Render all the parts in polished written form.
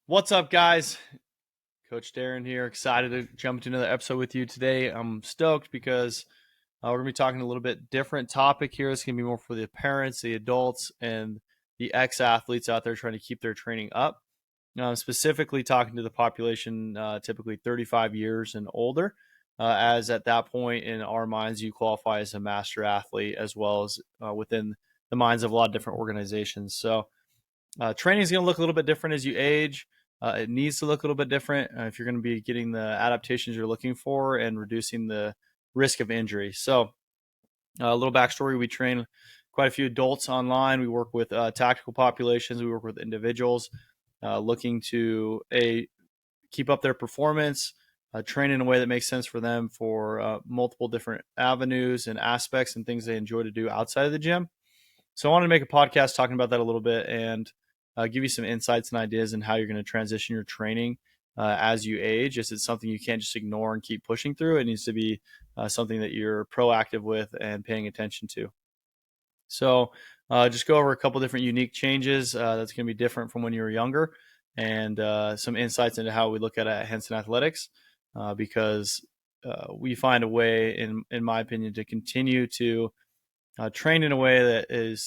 What's up, guys? Coach Darren here. Excited to jump into another episode with you today. I'm stoked because we're going to be talking a little bit different topic here. It's going to be more for the parents, the adults, and the ex-athletes out there trying to keep their training up. Specifically talking to the population, typically 35 years and older, as at that point in our minds, you qualify as a master athlete, as well as within the minds of a lot of different organizations. So training is going to look a little bit different as you age. It needs to look a little bit different if you're going to be getting the adaptations you're looking for and reducing the risk of injury. So a little backstory, we train quite a few adults online. We work with tactical populations. We work with individuals looking to keep up their performance, train in a way that makes sense for them for multiple different avenues and aspects and things they enjoy to do outside of the gym. So I wanted to make a podcast talking about that a little bit and give you some insights and ideas on how you're going to transition your training as you age. It's something you can't just ignore and keep pushing through. It needs to be something that you're proactive with and paying attention to. So just go over a couple different unique changes that's going to be different from when you were younger, and some insights into how we look at it at HansenAthletics, because we find a way, in my opinion, to continue to train in a way that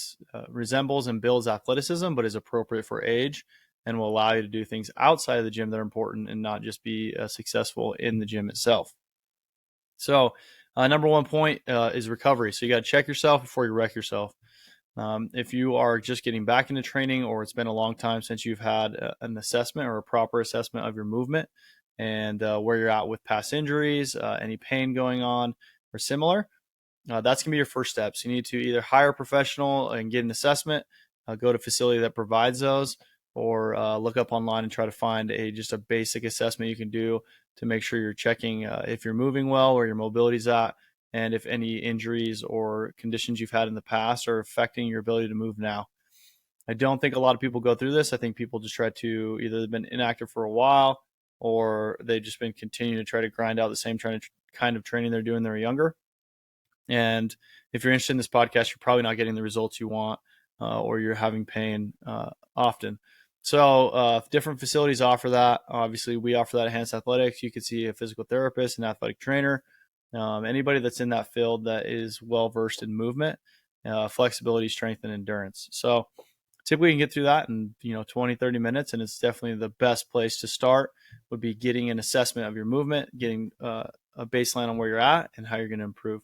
resembles and builds athleticism, but is appropriate for age and will allow you to do things outside of the gym that are important and not just be successful in the gym itself. So number one point is recovery. So you got to check yourself before you wreck yourself. If you are just getting back into training, or it's been a long time since you've had an assessment or a proper assessment of your movement and where you're at with past injuries, any pain going on or similar, that's going to be your first steps. You need to either hire a professional and get an assessment, go to a facility that provides those, or look up online and try to find just a basic assessment you can do to make sure you're checking if you're moving well, where your mobility's at, and if any injuries or conditions you've had in the past are affecting your ability to move now. I don't think a lot of people go through this. I think people just try to either they've been inactive for a while, or they've just been continuing to try to grind out the same kind of training they're doing when they're younger. And if you're interested in this podcast, you're probably not getting the results you want, or you're having pain often. So different facilities offer that. Obviously, we offer that at HansenAthletics. You can see a physical therapist, an athletic trainer, anybody that's in that field that is well-versed in movement, flexibility, strength, and endurance. So typically you can get through that in 20, 30 minutes, and it's definitely the best place to start would be getting an assessment of your movement, getting a baseline on where you're at and how you're going to improve.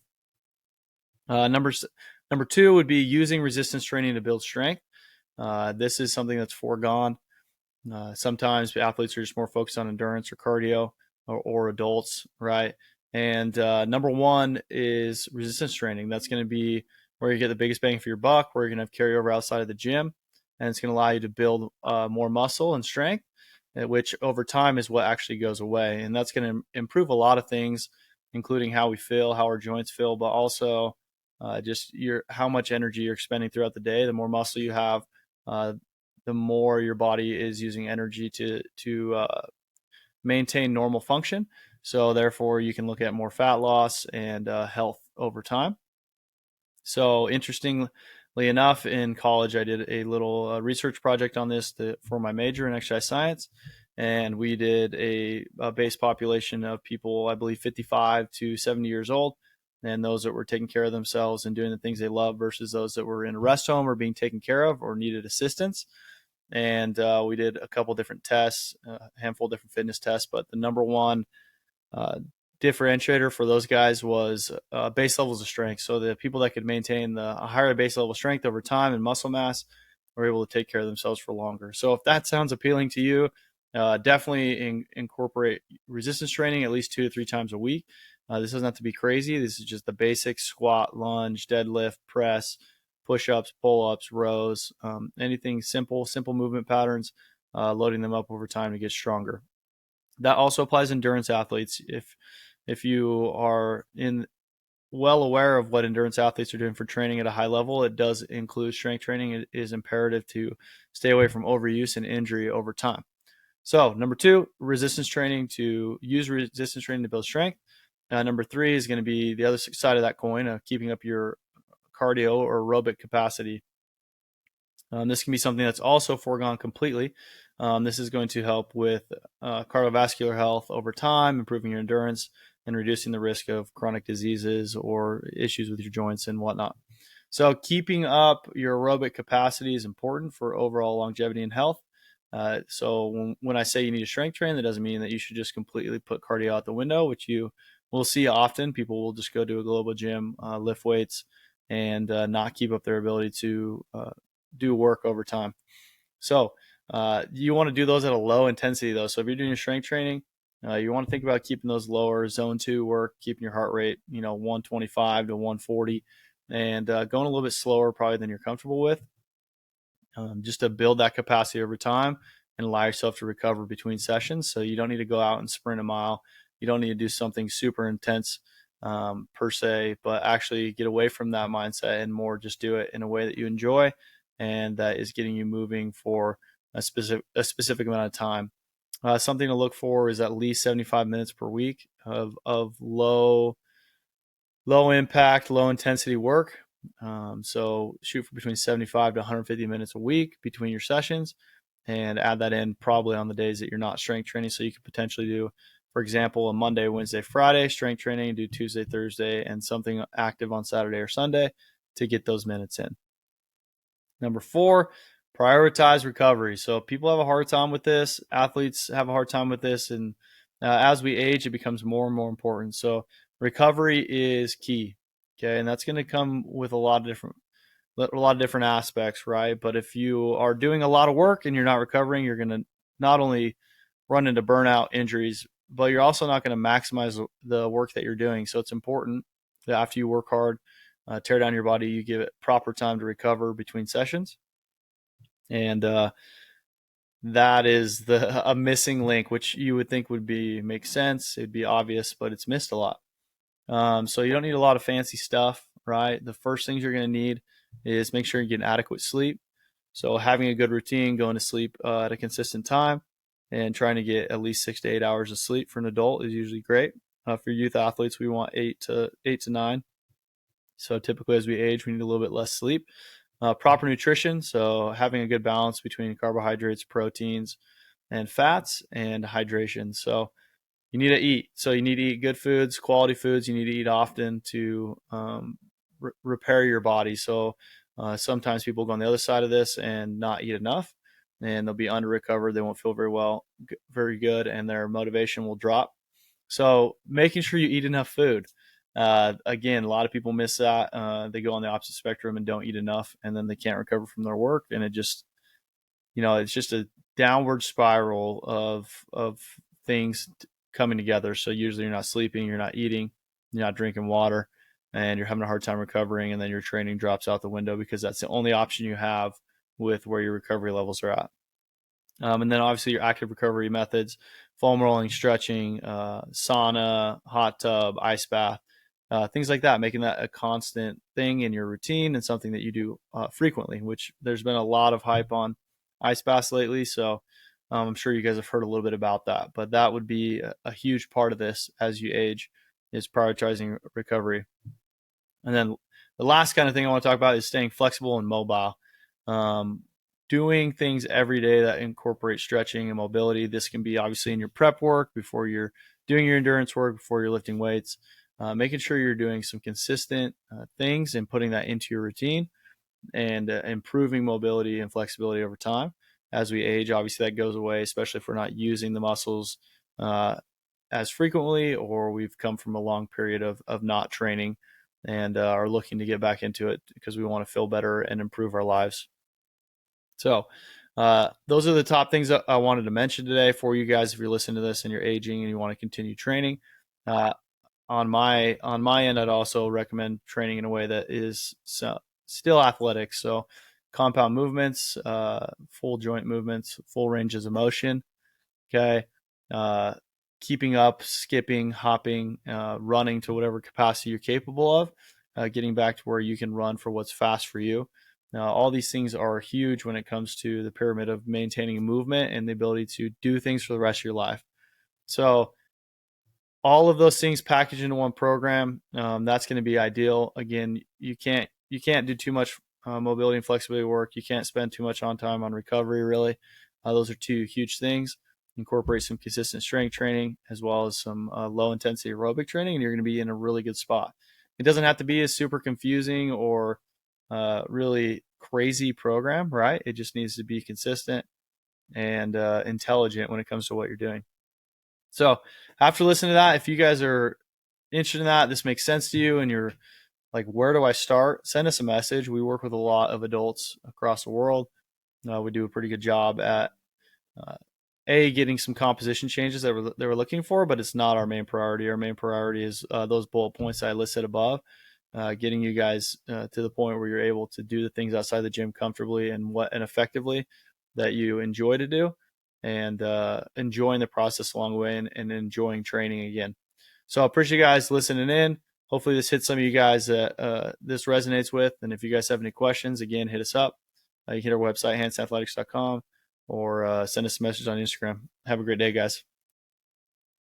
Number two would be using resistance training to build strength. This is something that's foregone. Sometimes athletes are just more focused on endurance or cardio, or adults, right? And number one is resistance training. That's going to be where you get the biggest bang for your buck, where you're going to have carryover outside of the gym, and it's going to allow you to build more muscle and strength, which over time is what actually goes away. And that's going to improve a lot of things, including how we feel, how our joints feel, but also just how much energy you're expending throughout the day. The more muscle you have, the more your body is using energy to maintain normal function. So therefore, you can look at more fat loss and health over time. So interestingly enough, in college, I did a little research project on this for my major in exercise science. And we did a base population of people, I believe 55 to 70 years old, and those that were taking care of themselves and doing the things they love versus those that were in a rest home or being taken care of or needed assistance. And we did a couple different tests, a handful of different fitness tests, but the number one differentiator for those guys was base levels of strength. So the people that could maintain a higher base level strength over time and muscle mass were able to take care of themselves for longer. So if that sounds appealing to you, definitely incorporate resistance training at least 2 to 3 times a week. This doesn't have to be crazy. This is just the basic squat, lunge, deadlift, press, push-ups, pull-ups, rows, anything simple movement patterns, loading them up over time to get stronger. That also applies to endurance athletes. If you are well aware of what endurance athletes are doing for training at a high level, it does include strength training. It is imperative to stay away from overuse and injury over time. So number two, resistance training, to use resistance training to build strength. Number three is going to be the other side of that coin, keeping up your cardio or aerobic capacity. This can be something that's also foregone completely. This is going to help with cardiovascular health over time, improving your endurance, and reducing the risk of chronic diseases or issues with your joints and whatnot. So keeping up your aerobic capacity is important for overall longevity and health. So when I say you need to strength train, that doesn't mean that you should just completely put cardio out the window, which you will see often. People will just go to a global gym, lift weights, and not keep up their ability to do work over time. So you want to do those at a low intensity though. So if you're doing your strength training, you want to think about keeping those lower zone 2 work, keeping your heart rate, 125 to 140, and going a little bit slower probably than you're comfortable with, just to build that capacity over time and allow yourself to recover between sessions. So you don't need to go out and sprint a mile. You don't need to do something super intense per se, but actually get away from that mindset and more just do it in a way that you enjoy and that is getting you moving for a specific amount of time. Something to look for is at least 75 minutes per week of low impact, low intensity work. So shoot for between 75 to 150 minutes a week between your sessions, and add that in probably on the days that you're not strength training. So you could potentially do, for example, a Monday, Wednesday, Friday strength training, do Tuesday, Thursday, and something active on Saturday or Sunday to get those minutes in. Number 4, prioritize recovery. So people have a hard time with this. Athletes have a hard time with this. And as we age, it becomes more and more important. So recovery is key. Okay. And that's going to come with a lot of different aspects, right? But if you are doing a lot of work and you're not recovering, you're going to not only run into burnout injuries, but you're also not going to maximize the work that you're doing. So it's important that after you work hard, tear down your body, you give it proper time to recover between sessions. And that is a missing link, which you would think would make sense. It'd be obvious, but it's missed a lot. So you don't need a lot of fancy stuff, right? The first things you're going to need is make sure you get adequate sleep. So having a good routine, going to sleep at a consistent time, and trying to get at least 6 to 8 hours of sleep for an adult is usually great. For youth athletes, we want 8 to 9. So typically as we age, we need a little bit less sleep. Proper nutrition, so having a good balance between carbohydrates, proteins, and fats, and hydration. So you need to eat. So you need to eat good foods, quality foods. You need to eat often to repair your body. So sometimes people go on the other side of this and not eat enough, and they'll be under recovered. They won't feel very good, and their motivation will drop. So making sure you eat enough food. Again, a lot of people miss that. They go on the opposite spectrum and don't eat enough, and then they can't recover from their work. And it just, it's just a downward spiral of things coming together. So usually you're not sleeping, you're not eating, you're not drinking water, and you're having a hard time recovering. And then your training drops out the window because that's the only option you have with where your recovery levels are at. And then obviously your active recovery methods, foam rolling, stretching, sauna, hot tub, ice bath, things like that, making that a constant thing in your routine and something that you do frequently, which there's been a lot of hype on ice baths lately. So I'm sure you guys have heard a little bit about that, but that would be a huge part of this as you age, is prioritizing recovery. And then the last kind of thing I want to talk about is staying flexible and mobile. Doing things every day that incorporate stretching and mobility. This can be obviously in your prep work, before you're doing your endurance work, before you're lifting weights, making sure you're doing some consistent things and putting that into your routine, and improving mobility and flexibility over time. As we age, obviously that goes away, especially if we're not using the muscles as frequently, or we've come from a long period of not training and are looking to get back into it because we want to feel better and improve our lives. So those are the top things that I wanted to mention today for you guys. If you're listening to this and you're aging and you want to continue training, on my end, I'd also recommend training in a way that is still athletic. So compound movements, full joint movements, full ranges of motion. Okay. Keeping up, skipping, hopping, running to whatever capacity you're capable of, getting back to where you can run for what's fast for you. Now, all these things are huge when it comes to the pyramid of maintaining movement and the ability to do things for the rest of your life. So all of those things packaged into one program, that's going to be ideal. Again, you can't do too much mobility and flexibility work. You can't spend too much on time on recovery, really. Those are two huge things. Incorporate some consistent strength training as well as some low intensity aerobic training, and you're going to be in a really good spot. It doesn't have to be a super confusing or really crazy program, right? It just needs to be consistent and intelligent when it comes to what you're doing. So after listening to that, if you guys are interested in that, this makes sense to you, and you're like, where do I start? Send us a message. We work with a lot of adults across the world. We do a pretty good job at getting some composition changes that they were looking for, but it's not our main priority. Our main priority is those bullet points that I listed above, getting you guys to the point where you're able to do the things outside the gym comfortably and effectively that you enjoy to do, and enjoying the process along the way, and enjoying training again. So I appreciate you guys listening in. Hopefully this hits some of you guys that this resonates with. And if you guys have any questions, again, hit us up. You can hit our website, HansenAthletics.com, or send us a message on Instagram. Have a great day, guys.